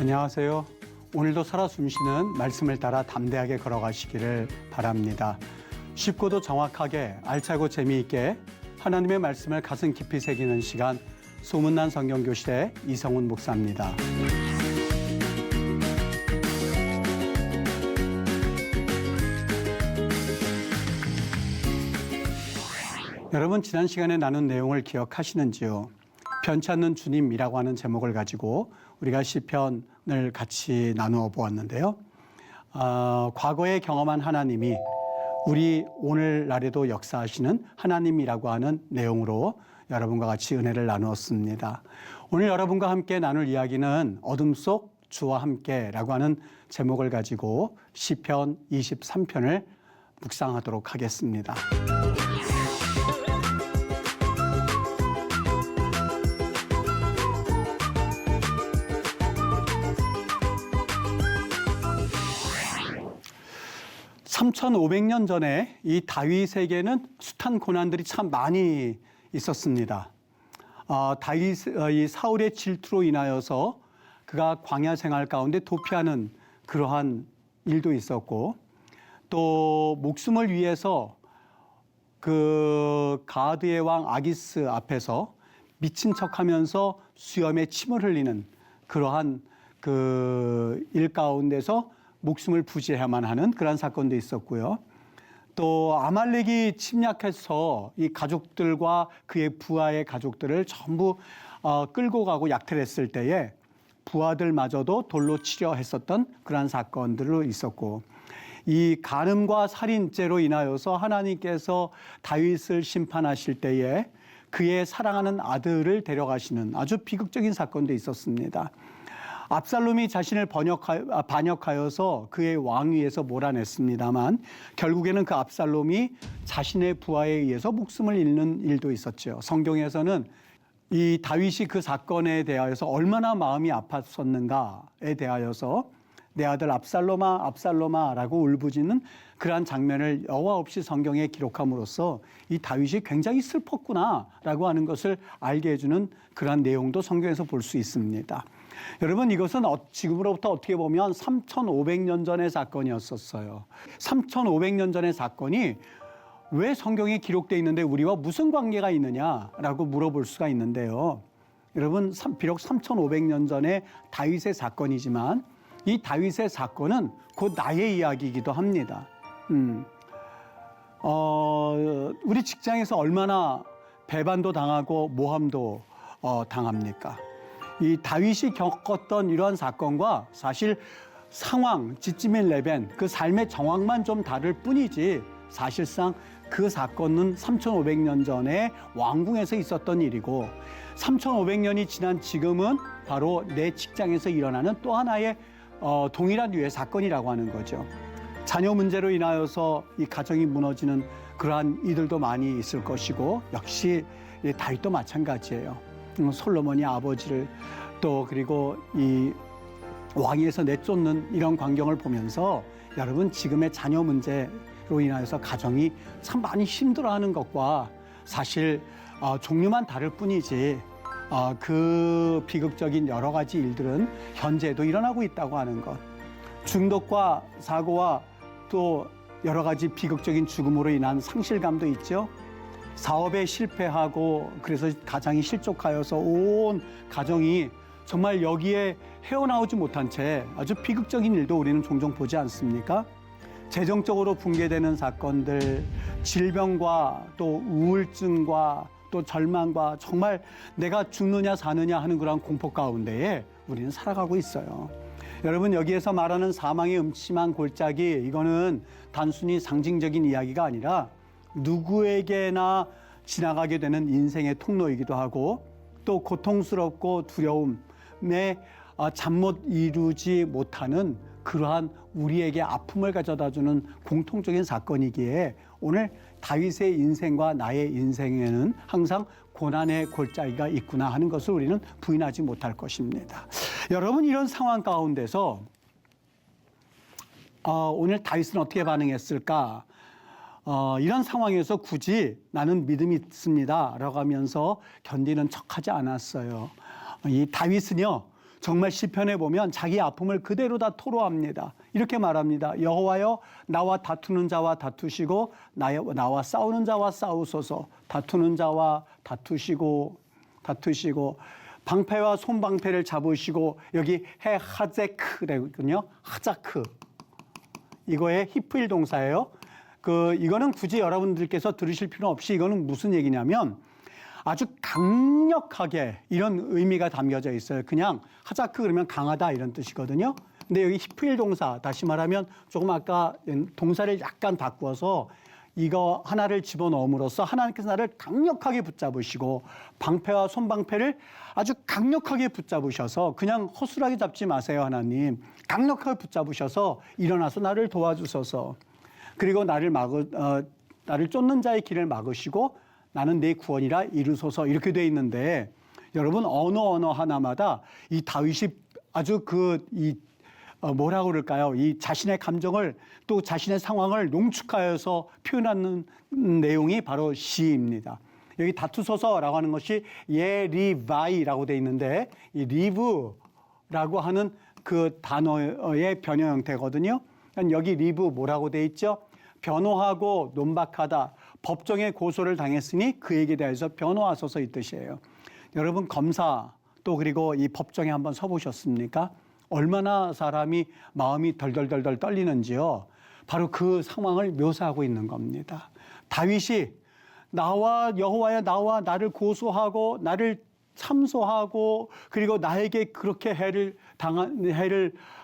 안녕하세요. 오늘도 살아 숨쉬는 말씀을 따라 담대하게 걸어가시기를 바랍니다. 쉽고도 정확하게 알차고 재미있게 하나님의 말씀을 가슴 깊이 새기는 시간, 소문난 성경교실의 이성훈 목사입니다. 여러분, 지난 시간에 나눈 내용을 기억하시는지요? 편치 않는 주님이라고 하는 제목을 가지고 우리가 시편을 같이 나누어 보았는데요. 과거에 경험한 하나님이 우리 오늘날에도 역사하시는 하나님이라고 하는 내용으로 여러분과 같이 은혜를 나누었습니다. 오늘 여러분과 함께 나눌 이야기는 어둠 속 주와 함께라고 하는 제목을 가지고 시편 23편을 묵상하도록 하겠습니다. (3500년) 전에 이 다윗에게는 숱한 고난들이 참 많이 있었습니다. 이 사울의 질투로 인하여서 그가 광야 생활 가운데 도피하는 그러한 일도 있었고, 또 목숨을 위해서 그 가드의 왕 아기스 앞에서 미친 척하면서 수염에 침을 흘리는 그러한 그 일 가운데서 목숨을 부지해야만 하는 그런 사건도 있었고요. 또 아말렉이 침략해서 이 가족들과 그의 부하의 가족들을 전부 끌고 가고 약탈했을 때에 부하들마저도 돌로 치려 했었던 그러한 사건들도 있었고, 이 간음과 살인죄로 인하여서 하나님께서 다윗을 심판하실 때에 그의 사랑하는 아들을 데려가시는 아주 비극적인 사건도 있었습니다. 압살롬이 자신을 반역하여서 그의 왕위에서 몰아냈습니다만 결국에는 그 압살롬이 자신의 부하에 의해서 목숨을 잃는 일도 있었죠. 성경에서는 이 다윗이 그 사건에 대하여서 얼마나 마음이 아팠었는가에 대하여서 내 아들 압살롬아 압살롬아 라고 울부짖는 그러한 장면을 여과 없이 성경에 기록함으로써 이 다윗이 굉장히 슬펐구나 라고 하는 것을 알게 해주는 그러한 내용도 성경에서 볼 수 있습니다. 여러분, 이것은 지금으로부터 어떻게 보면 3500년 전의 사건이었었어요. 3500년 전의 사건이 왜 성경에 기록되어 있는데 우리와 무슨 관계가 있느냐라고 물어볼 수가 있는데요. 여러분, 비록 3500년 전의 다윗의 사건이지만 이 다윗의 사건은 곧 나의 이야기이기도 합니다. 우리 직장에서 얼마나 배반도 당하고 모함도 당합니까? 이 다윗이 겪었던 이러한 사건과 사실 상황, 지찌민 레벤, 그 삶의 정황만 좀 다를 뿐이지 사실상 그 사건은 3500년 전에 왕궁에서 있었던 일이고 3500년이 지난 지금은 바로 내 직장에서 일어나는 또 하나의 동일한 류의 사건이라고 하는 거죠. 자녀 문제로 인하여서 이 가정이 무너지는 그러한 이들도 많이 있을 것이고, 역시 다윗도 마찬가지예요. 솔로몬이 아버지를 또 그리고 이 왕위에서 내쫓는 이런 광경을 보면서 여러분, 지금의 자녀 문제로 인하여서 가정이 참 많이 힘들어하는 것과 사실 종류만 다를 뿐이지 그 비극적인 여러 가지 일들은 현재도 일어나고 있다고 하는 것, 중독과 사고와 또 여러 가지 비극적인 죽음으로 인한 상실감도 있죠. 사업에 실패하고 그래서 가장이 실족하여서 온 가정이 정말 여기에 헤어나오지 못한 채 아주 비극적인 일도 우리는 종종 보지 않습니까? 재정적으로 붕괴되는 사건들, 질병과 또 우울증과 또 절망과 정말 내가 죽느냐 사느냐 하는 그런 공포 가운데에 우리는 살아가고 있어요. 여러분, 여기에서 말하는 사망의 음침한 골짜기, 이거는 단순히 상징적인 이야기가 아니라 누구에게나 지나가게 되는 인생의 통로이기도 하고, 또 고통스럽고 두려움에 잠 못 이루지 못하는 그러한 우리에게 아픔을 가져다주는 공통적인 사건이기에 오늘 다윗의 인생과 나의 인생에는 항상 고난의 골짜기가 있구나 하는 것을 우리는 부인하지 못할 것입니다. 여러분, 이런 상황 가운데서 오늘 다윗은 어떻게 반응했을까? 이런 상황에서 굳이 나는 믿음이 있습니다 라고 하면서 견디는 척하지 않았어요. 이 다윗은요, 정말 시편에 보면 자기 아픔을 그대로 다 토로합니다. 이렇게 말합니다. 여호와여 나와 다투는 자와 다투시고 나와 싸우는 자와 싸우소서. 다투는 자와 다투시고 방패와 손방패를 잡으시고 여기 하제크래군요. 하자크. 이거의 히프일 동사예요. 이거는 굳이 여러분들께서 들으실 필요 없이 이거는 무슨 얘기냐면 아주 강력하게 이런 의미가 담겨져 있어요. 그냥 하자크 그러면 강하다 이런 뜻이거든요. 근데 여기 히프일 동사 다시 말하면 조금 아까 동사를 약간 바꾸어서 이거 하나를 집어넣음으로써 하나님께서 나를 강력하게 붙잡으시고 방패와 손방패를 아주 강력하게 붙잡으셔서 그냥 허술하게 잡지 마세요. 하나님 강력하게 붙잡으셔서 일어나서 나를 도와주소서. 그리고 나를 쫓는 자의 길을 막으시고 나는 내 구원이라 이루소서. 이렇게 돼 있는데 여러분 언어 하나마다 이 다윗이 아주 뭐라고 그럴까요? 이 자신의 감정을 또 자신의 상황을 농축하여서 표현하는 내용이 바로 시입니다. 여기 다투소서라고 하는 것이 예리바이라고 돼 있는데 이 리브라고 하는 그 단어의 변형 형태거든요. 여기 리브 뭐라고 돼 있죠? 변호하고 논박하다. 법정에 고소를 당했으니 그에게 대해서 변호하소서 이 뜻이에요. 여러분 검사 또 그리고 이 법정에 한번 서보셨습니까? 얼마나 사람이 마음이 덜덜덜덜 떨리는지요. 바로 그 상황을 묘사하고 있는 겁니다. 다윗이 여호와여 나와 나를 고소하고 나를 참소하고 그리고 나에게 그렇게 해를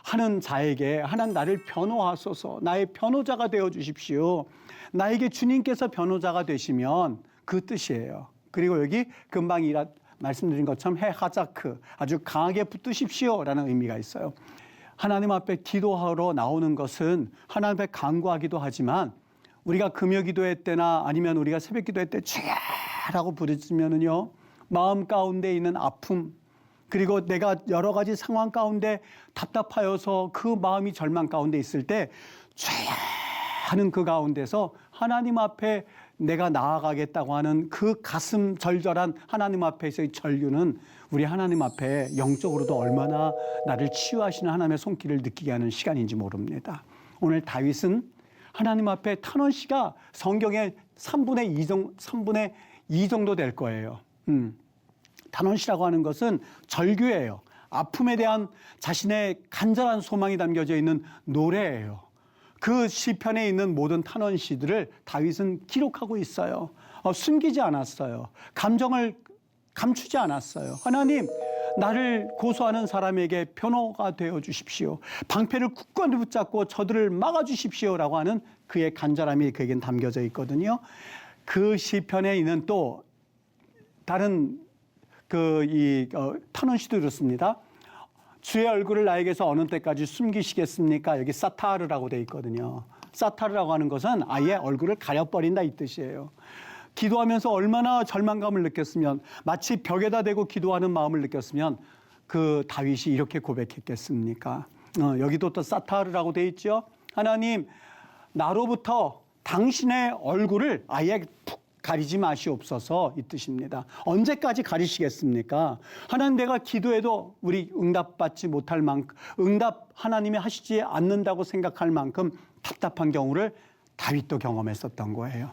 하는 자에게 하나님 나를 변호하소서. 나의 변호자가 되어 주십시오. 나에게 주님께서 변호자가 되시면 그 뜻이에요. 그리고 여기 금방 말씀드린 것처럼 하자크 아주 강하게 붙드십시오라는 의미가 있어요. 하나님 앞에 기도하러 나오는 것은 하나님 앞에 간구하기도 하지만 우리가 금요 기도회 때나 아니면 우리가 새벽 기도회 때 주야라고 부르면은요 마음 가운데 있는 아픔 그리고 내가 여러 가지 상황 가운데 답답하여서 그 마음이 절망 가운데 있을 때 주야 하는 그 가운데서 하나님 앞에 내가 나아가겠다고 하는 그 가슴 절절한 하나님 앞에서의 절규는 우리 하나님 앞에 영적으로도 얼마나 나를 치유하시는 하나님의 손길을 느끼게 하는 시간인지 모릅니다. 오늘 다윗은 하나님 앞에 탄원시가 성경의 3분의 2 정도 될 거예요. 탄원시라고 하는 것은 절규예요. 아픔에 대한 자신의 간절한 소망이 담겨져 있는 노래예요. 그 시편에 있는 모든 탄원시들을 다윗은 기록하고 있어요. 숨기지 않았어요. 감정을 감추지 않았어요. 하나님, 나를 고소하는 사람에게 변호가 되어 주십시오. 방패를 굳건히 붙잡고 저들을 막아 주십시오라고 하는 그의 간절함이 그에겐 담겨져 있거든요. 그 시편에 있는 또 다른 탄원시도 이렇습니다. 주의 얼굴을 나에게서 어느 때까지 숨기시겠습니까? 여기 사타르라고 돼 있거든요. 사타르라고 하는 것은 아예 얼굴을 가려버린다 이 뜻이에요. 기도하면서 얼마나 절망감을 느꼈으면 마치 벽에다 대고 기도하는 마음을 느꼈으면 그 다윗이 이렇게 고백했겠습니까? 여기도 또 사타르라고 돼 있죠. 하나님 나로부터 당신의 얼굴을 아예 푹 가리지 마시옵소서 이 뜻입니다. 언제까지 가리시겠습니까? 하나님 내가 기도해도 우리 응답받지 못할 만큼 응답 하나님이 하시지 않는다고 생각할 만큼 답답한 경우를 다윗도 경험했었던 거예요.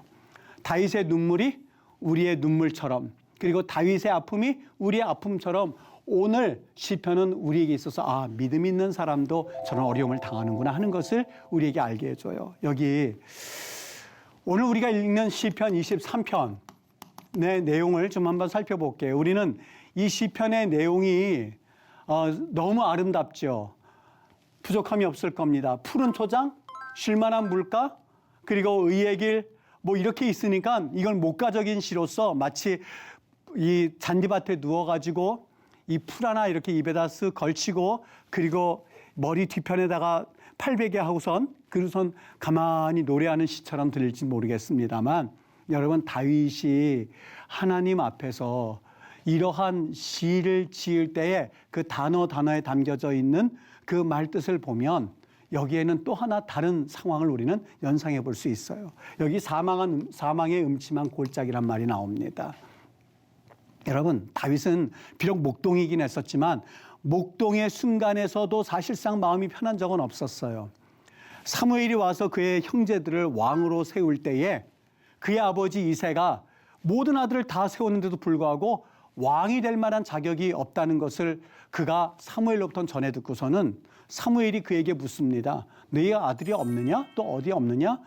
다윗의 눈물이 우리의 눈물처럼 그리고 다윗의 아픔이 우리의 아픔처럼 오늘 시편은 우리에게 있어서 믿음 있는 사람도 저런 어려움을 당하는구나 하는 것을 우리에게 알게 해줘요. 여기 오늘 우리가 읽는 시편 23편의 내용을 좀 한번 살펴볼게요. 우리는 이 시편의 내용이 너무 아름답죠. 부족함이 없을 겁니다. 푸른 초장, 쉴만한 물가, 그리고 의의 길, 뭐 이렇게 있으니까 이건 목가적인 시로서 마치 이 잔디밭에 누워가지고 이 풀 하나 이렇게 입에다 쓱 걸치고 그리고 머리 뒤편에다가 팔베개 하고선 그러선 가만히 노래하는 시처럼 들릴지 모르겠습니다만 여러분 다윗이 하나님 앞에서 이러한 시를 지을 때에 그 단어에 담겨져 있는 그 말뜻을 보면 여기에는 또 하나 다른 상황을 우리는 연상해 볼 수 있어요. 여기 사망의 음침한 골짜기란 말이 나옵니다. 여러분 다윗은 비록 목동이긴 했었지만 목동의 순간에서도 사실상 마음이 편한 적은 없었어요. 사무엘이 와서 그의 형제들을 왕으로 세울 때에 그의 아버지 이새가 모든 아들을 다 세웠는데도 불구하고 왕이 될 만한 자격이 없다는 것을 그가 사무엘로부터 전해 듣고서는 사무엘이 그에게 묻습니다. 너희 아들이 없느냐? 또 어디 없느냐?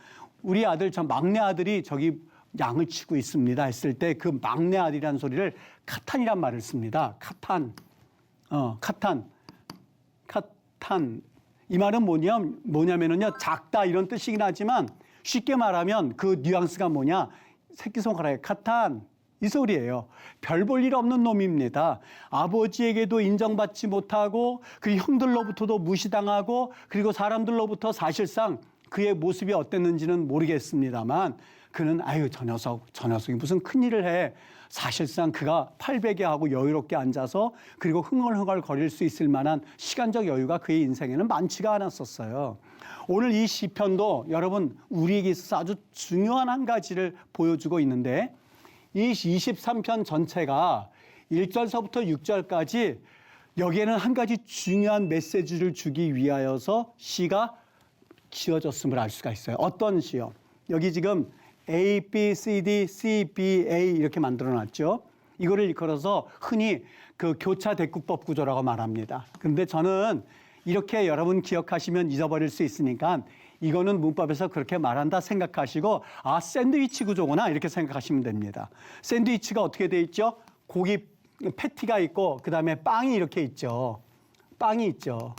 우리 아들, 저 막내 아들이 저기 양을 치고 있습니다 했을 때 그 막내 아들이라는 소리를 카탄이란 말을 씁니다. 카탄. 카탄. 이 말은 뭐냐면은요, 작다 이런 뜻이긴 하지만 쉽게 말하면 그 뉘앙스가 뭐냐? 새끼손가락에 카탄. 이 소리예요. 별 볼 일 없는 놈입니다. 아버지에게도 인정받지 못하고 그리고 형들로부터도 무시당하고 그리고 사람들로부터 사실상 그의 모습이 어땠는지는 모르겠습니다만 그는 아유 저 녀석이 무슨 큰일을 해. 사실상 그가 팔베개하고 여유롭게 앉아서 그리고 흥얼흥얼 거릴 수 있을 만한 시간적 여유가 그의 인생에는 많지가 않았었어요. 오늘 이 시편도 여러분 우리에게 있어서 아주 중요한 한 가지를 보여주고 있는데 이 23편 전체가 1절서부터 6절까지 여기에는 한 가지 중요한 메시지를 주기 위하여서 시가 지어졌음을 알 수가 있어요. 어떤 시요? 여기 지금 A, B, C, D, C, B, A 이렇게 만들어놨죠. 이거를 일컬어서 흔히 그 교차 대국법 구조라고 말합니다. 그런데 저는 이렇게 여러분 기억하시면 잊어버릴 수 있으니까 이거는 문법에서 그렇게 말한다 생각하시고 아 샌드위치 구조구나 이렇게 생각하시면 됩니다. 샌드위치가 어떻게 돼 있죠? 고기 패티가 있고 그다음에 빵이 이렇게 있죠. 빵이 있죠.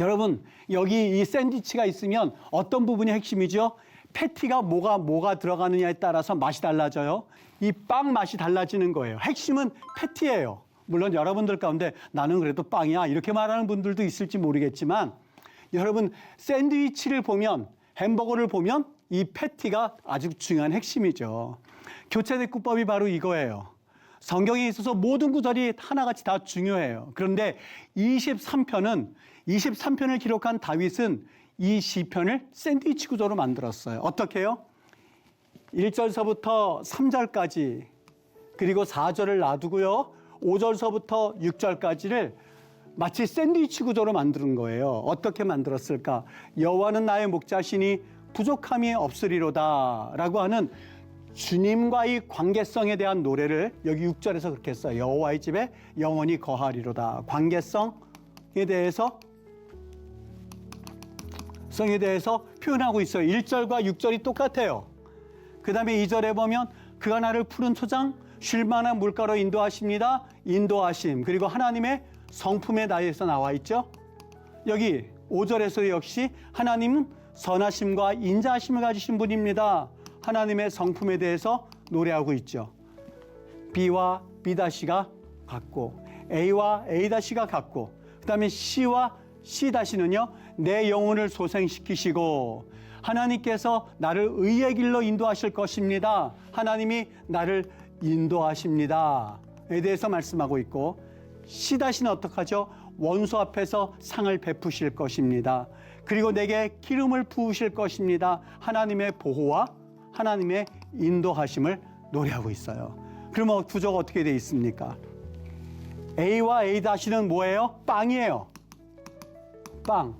여러분 여기 이 샌드위치가 있으면 어떤 부분이 핵심이죠? 패티가 뭐가 들어가느냐에 따라서 맛이 달라져요. 이 빵 맛이 달라지는 거예요. 핵심은 패티예요. 물론 여러분들 가운데 나는 그래도 빵이야 이렇게 말하는 분들도 있을지 모르겠지만 여러분 샌드위치를 보면 햄버거를 보면 이 패티가 아주 중요한 핵심이죠. 교차대국법이 바로 이거예요. 성경에 있어서 모든 구절이 하나같이 다 중요해요. 그런데 23편을 기록한 다윗은 이 시편을 샌드위치 구조로 만들었어요. 어떻게 해요? 1절서부터 3절까지 그리고 4절을 놔두고요. 5절서부터 6절까지를 마치 샌드위치 구조로 만드는 거예요. 어떻게 만들었을까? 여호와는 나의 목자시니 부족함이 없으리로다 라고 하는 주님과의 관계성에 대한 노래를 여기 6절에서 그렇게 했어요. 여호와의 집에 영원히 거하리로다. 관계성에 대해서 표현하고 있어요. 1절과 6절이 똑같아요. 그 다음에 2절에 보면 그가 나를 푸른 초장 쉴 만한 물가로 인도하십니다. 인도하심. 그리고 하나님의 성품에 대해서 나와 있죠. 여기 5절에서 역시 하나님은 선하심과 인자하심을 가지신 분입니다. 하나님의 성품에 대해서 노래하고 있죠. B와 B-가 같고 A와 A-가 같고 그 다음에 C와 C-는요. 내 영혼을 소생시키시고 하나님께서 나를 의의 길로 인도하실 것입니다. 하나님이 나를 인도하십니다. 에 대해서 말씀하고 있고 C-는 어떡하죠? 원수 앞에서 상을 베푸실 것입니다. 그리고 내게 기름을 부으실 것입니다. 하나님의 보호와 하나님의 인도하심을 노래하고 있어요. 그러면 구조가 어떻게 되어 있습니까? A와 A-는 뭐예요? 빵이에요. 빵.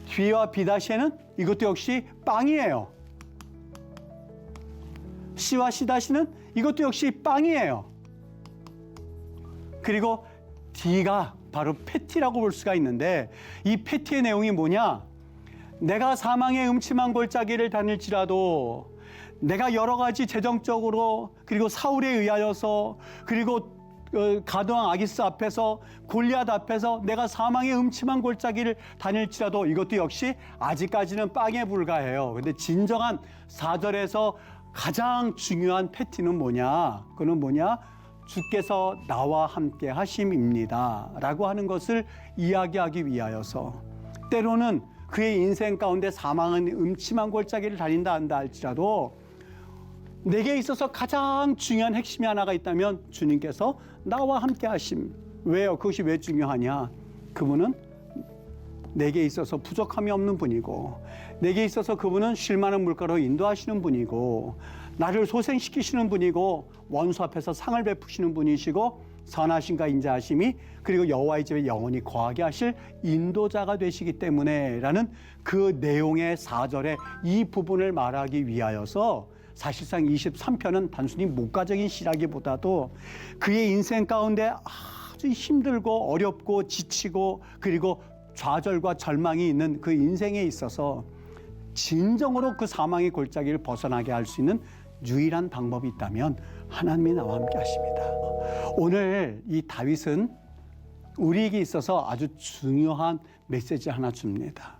B와 B-는 이것도 역시 빵이에요. C와 C-는 이것도 역시 빵이에요. 그리고 D가 바로 패티라고 볼 수가 있는데 이 패티의 내용이 뭐냐? 내가 사망의 음침한 골짜기를 다닐지라도 내가 여러 가지 재정적으로 그리고 사울에 의하여서 그리고 가드왕 아기스 앞에서 골리앗 앞에서 내가 사망의 음침한 골짜기를 다닐지라도 이것도 역시 아직까지는 빵에 불과해요. 근데 진정한 4절에서 가장 중요한 패티는 뭐냐? 그는 뭐냐? 주께서 나와 함께 하심입니다. 라고 하는 것을 이야기하기 위하여서 때로는 그의 인생 가운데 사망은 음침한 골짜기를 다닌다 한다 할지라도 내게 있어서 가장 중요한 핵심이 하나가 있다면 주님께서 나와 함께 하심. 왜요? 그것이 왜 중요하냐? 그분은 내게 있어서 부족함이 없는 분이고 내게 있어서 그분은 쉴 만한 물가로 인도하시는 분이고 나를 소생시키시는 분이고 원수 앞에서 상을 베푸시는 분이시고 선하심과 인자하심이 그리고 여호와의 집에 영원히 거하게 하실 인도자가 되시기 때문에라는 그 내용의 4절에 이 부분을 말하기 위하여서 사실상 23편은 단순히 목가적인 시라기보다도 그의 인생 가운데 아주 힘들고 어렵고 지치고 그리고 좌절과 절망이 있는 그 인생에 있어서 진정으로 그 사망의 골짜기를 벗어나게 할 수 있는 유일한 방법이 있다면 하나님이 나와 함께 하십니다. 오늘 이 다윗은 우리에게 있어서 아주 중요한 메시지 하나 줍니다.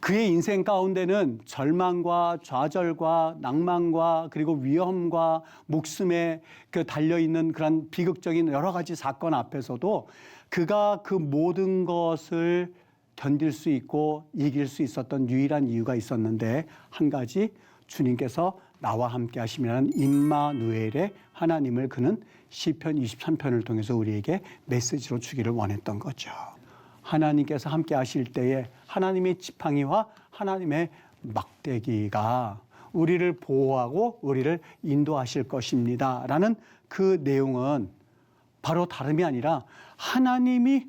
그의 인생 가운데는 절망과 좌절과 낭만과 그리고 위험과 목숨에 그 달려있는 그런 비극적인 여러 가지 사건 앞에서도 그가 그 모든 것을 견딜 수 있고 이길 수 있었던 유일한 이유가 있었는데 한 가지 주님께서 나와 함께 하심이라는 임마누엘의 하나님을 그는 시편 23편을 통해서 우리에게 메시지로 주기를 원했던 거죠. 하나님께서 함께 하실 때에 하나님의 지팡이와 하나님의 막대기가 우리를 보호하고 우리를 인도하실 것입니다. 라는 그 내용은 바로 다름이 아니라 하나님이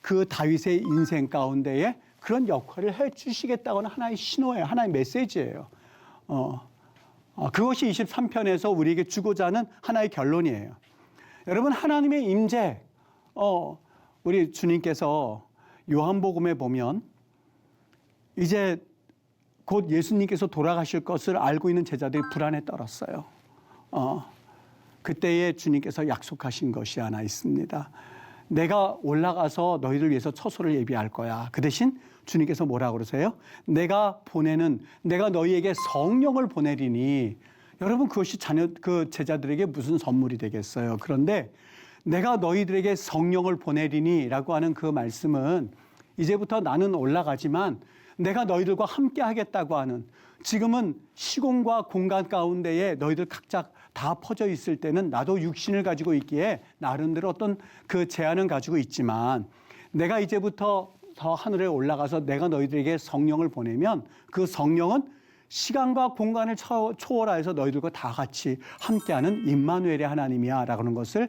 그 다윗의 인생 가운데에 그런 역할을 해 주시겠다고는 하나의 신호예요. 하나의 메시지예요. 그것이 23편에서 우리에게 주고자 하는 하나의 결론이에요. 여러분, 하나님의 임재, 우리 주님께서 요한복음에 보면 이제 곧 예수님께서 돌아가실 것을 알고 있는 제자들이 불안에 떨었어요. 그때에 주님께서 약속하신 것이 하나 있습니다. 내가 올라가서 너희를 위해서 처소를 예비할 거야. 그 대신 주님께서 뭐라고 그러세요? 내가 너희에게 성령을 보내리니. 여러분, 그것이 그 제자들에게 무슨 선물이 되겠어요? 그런데 내가 너희들에게 성령을 보내리니 라고 하는 그 말씀은 이제부터 나는 올라가지만 내가 너희들과 함께 하겠다고 하는, 지금은 시공과 공간 가운데에 너희들 각자 다 퍼져 있을 때는 나도 육신을 가지고 있기에 나름대로 어떤 그 제한은 가지고 있지만 내가 이제부터 더 하늘에 올라가서 내가 너희들에게 성령을 보내면 그 성령은 시간과 공간을 초월하여서 너희들과 다 같이 함께하는 임마누엘의 하나님이야 라고 하는 것을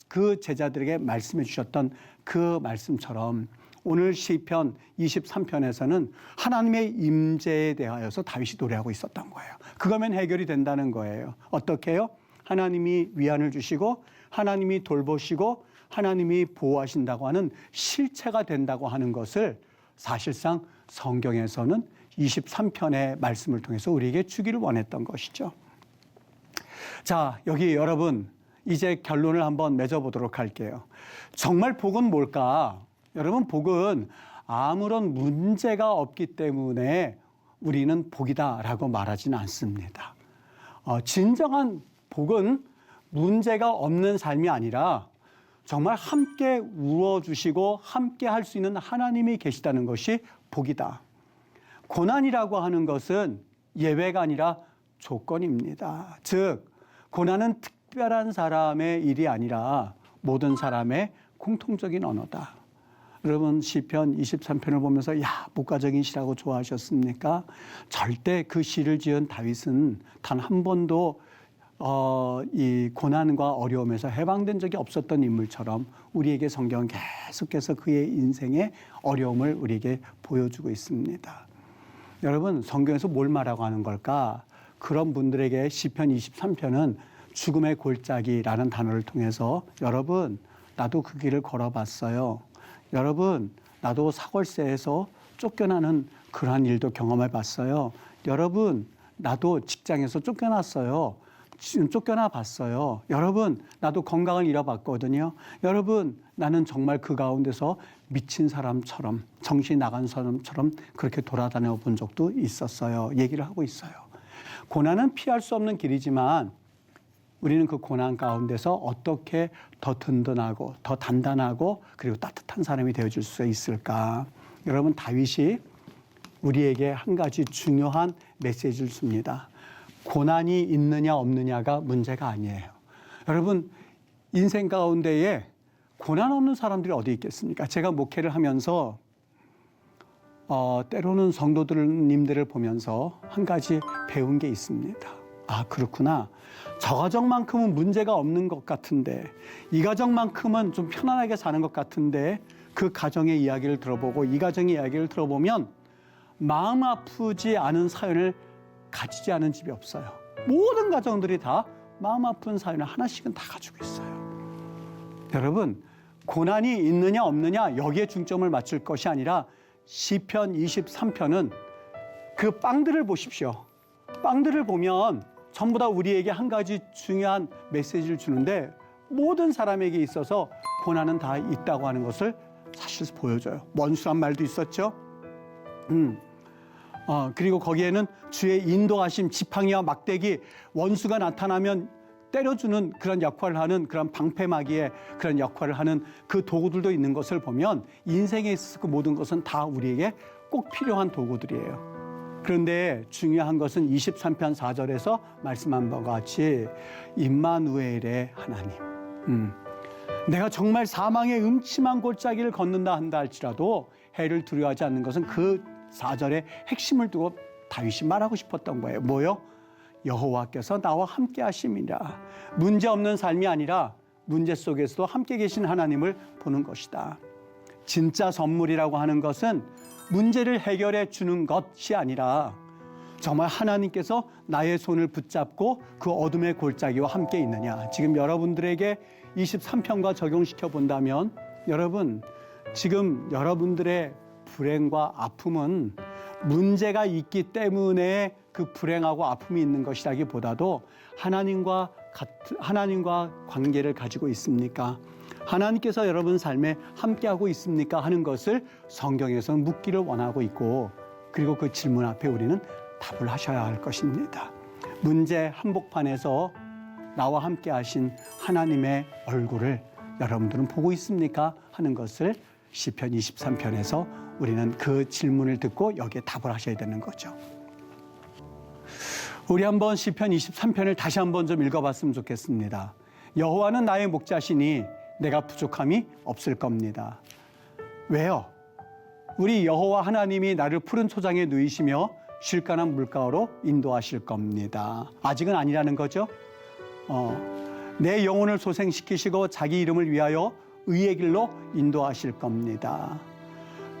그 제자들에게 말씀해 주셨던 그 말씀처럼 오늘 시편 23편에서는 하나님의 임재에 대하여서 다윗이 노래하고 있었던 거예요. 그거면 해결이 된다는 거예요. 어떻게 해요? 하나님이 위안을 주시고 하나님이 돌보시고 하나님이 보호하신다고 하는 실체가 된다고 하는 것을 사실상 성경에서는 23편의 말씀을 통해서 우리에게 주기를 원했던 것이죠. 자, 여기 여러분 이제 결론을 한번 맺어보도록 할게요. 정말 복은 뭘까? 여러분, 복은 아무런 문제가 없기 때문에 우리는 복이다라고 말하지는 않습니다. 진정한 복은 문제가 없는 삶이 아니라 정말 함께 울어주시고 함께 할 수 있는 하나님이 계시다는 것이 복이다. 고난이라고 하는 것은 예외가 아니라 조건입니다. 즉, 고난은 특별한 사람의 일이 아니라 모든 사람의 공통적인 언어다. 여러분, 시편 23편을 보면서 목가적인 시라고 좋아하셨습니까? 절대 그 시를 지은 다윗은 단 한 번도 이 고난과 어려움에서 해방된 적이 없었던 인물처럼 우리에게 성경은 계속해서 그의 인생의 어려움을 우리에게 보여주고 있습니다. 여러분, 성경에서 뭘 말하고 하는 걸까? 그런 분들에게 시편 23편은 죽음의 골짜기라는 단어를 통해서 여러분, 나도 그 길을 걸어봤어요. 여러분, 나도 사골세에서 쫓겨나는 그러한 일도 경험해 봤어요. 여러분, 나도 직장에서 쫓겨났어요. 쫓겨나 봤어요. 여러분, 나도 건강을 잃어봤거든요. 여러분, 나는 정말 그 가운데서 미친 사람처럼, 정신이 나간 사람처럼 그렇게 돌아다녀 본 적도 있었어요. 얘기를 하고 있어요. 고난은 피할 수 없는 길이지만 우리는 그 고난 가운데서 어떻게 더 든든하고 더 단단하고 그리고 따뜻한 사람이 되어줄 수 있을까? 여러분, 다윗이 우리에게 한 가지 중요한 메시지를 줍니다. 고난이 있느냐 없느냐가 문제가 아니에요. 여러분, 인생 가운데에 고난 없는 사람들이 어디 있겠습니까? 제가 목회를 하면서 때로는 성도님들을 보면서 한 가지 배운 게 있습니다. 아, 그렇구나. 저 가정만큼은 문제가 없는 것 같은데 이 가정만큼은 좀 편안하게 사는 것 같은데 그 가정의 이야기를 들어보고 이 가정의 이야기를 들어보면 마음 아프지 않은 사연을 가지지 않은 집이 없어요. 모든 가정들이 다 마음 아픈 사연을 하나씩은 다 가지고 있어요. 여러분, 고난이 있느냐 없느냐 여기에 중점을 맞출 것이 아니라 시편 23편은 그 빵들을 보십시오. 빵들을 보면 전부 다 우리에게 한 가지 중요한 메시지를 주는데 모든 사람에게 있어서 고난은 다 있다고 하는 것을 사실 보여줘요. 원수란 말도 있었죠. 그리고 거기에는 주의 인도하심, 지팡이와 막대기, 원수가 나타나면 때려주는 그런 역할을 하는 그런 방패막이의 그런 역할을 하는 그 도구들도 있는 것을 보면 인생에 있어서 그 모든 것은 다 우리에게 꼭 필요한 도구들이에요. 그런데 중요한 것은 23편 4절에서 말씀한 바와 같이 임마누엘의 하나님. 내가 정말 사망의 음침한 골짜기를 걷는다 한다 할지라도 해를 두려워하지 않는 것은 그 4절의 핵심을 두고 다윗이 말하고 싶었던 거예요. 뭐요? 여호와께서 나와 함께 하심이라. 문제 없는 삶이 아니라 문제 속에서도 함께 계신 하나님을 보는 것이다. 진짜 선물이라고 하는 것은 문제를 해결해 주는 것이 아니라 정말 하나님께서 나의 손을 붙잡고 그 어둠의 골짜기와 함께 있느냐. 지금 여러분들에게 23편과 적용시켜 본다면 여러분, 지금 여러분들의 불행과 아픔은 문제가 있기 때문에 그 불행하고 아픔이 있는 것이라기보다도 하나님과 관계를 가지고 있습니까? 하나님께서 여러분 삶에 함께하고 있습니까? 하는 것을 성경에서 묻기를 원하고 있고, 그리고 그 질문 앞에 우리는 답을 하셔야 할 것입니다. 문제 한복판에서 나와 함께 하신 하나님의 얼굴을 여러분들은 보고 있습니까? 하는 것을 시편 23편에서 우리는 그 질문을 듣고 여기에 답을 하셔야 되는 거죠. 우리 한번 시편 23편을 다시 한번 좀 읽어봤으면 좋겠습니다. 여호와는 나의 목자시니 내가 부족함이 없을 겁니다. 왜요? 우리 여호와 하나님이 나를 푸른 초장에 누이시며 실간한 물가로 인도하실 겁니다. 아직은 아니라는 거죠. 내 영혼을 소생시키시고 자기 이름을 위하여 의의 길로 인도하실 겁니다.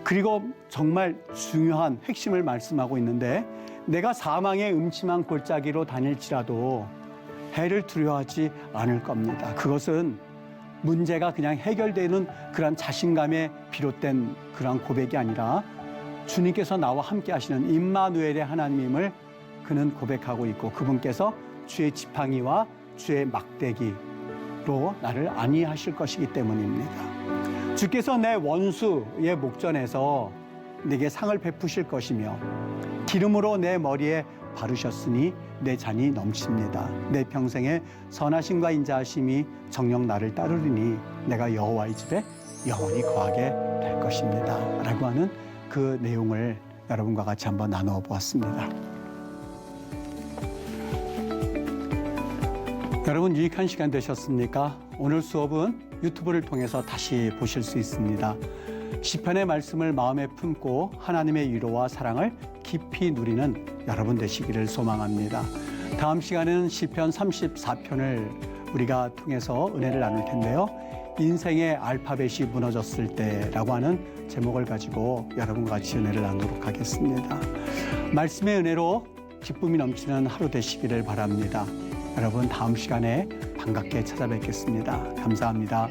그리고 정말 중요한 핵심을 말씀하고 있는데, 내가 사망의 음침한 골짜기로 다닐지라도 해를 두려워하지 않을 겁니다. 그것은 문제가 그냥 해결되는 그런 자신감에 비롯된 그런 고백이 아니라 주님께서 나와 함께 하시는 임마누엘의 하나님을 그는 고백하고 있고, 그분께서 주의 지팡이와 주의 막대기로 나를 안위하실 것이기 때문입니다. 주께서 내 원수의 목전에서 내게 상을 베푸실 것이며 기름으로 내 머리에 바르셨으니 내 잔이 넘칩니다. 내 평생에 선하심과 인자하심이 정녕 나를 따르리니 내가 여호와의 집에 영원히 거하게 될 것입니다. 라고 하는 그 내용을 여러분과 같이 한번 나누어 보았습니다. 여러분, 유익한 시간 되셨습니까? 오늘 수업은 유튜브를 통해서 다시 보실 수 있습니다. 시편의 말씀을 마음에 품고 하나님의 위로와 사랑을 깊이 누리는 여러분 되시기를 소망합니다. 다음 시간에는 시편 34편을 우리가 통해서 은혜를 나눌 텐데요. 인생의 알파벳이 무너졌을 때라고 하는 제목을 가지고 여러분과 같이 은혜를 나누도록 하겠습니다. 말씀의 은혜로 기쁨이 넘치는 하루 되시기를 바랍니다. 여러분, 다음 시간에 반갑게 찾아뵙겠습니다. 감사합니다.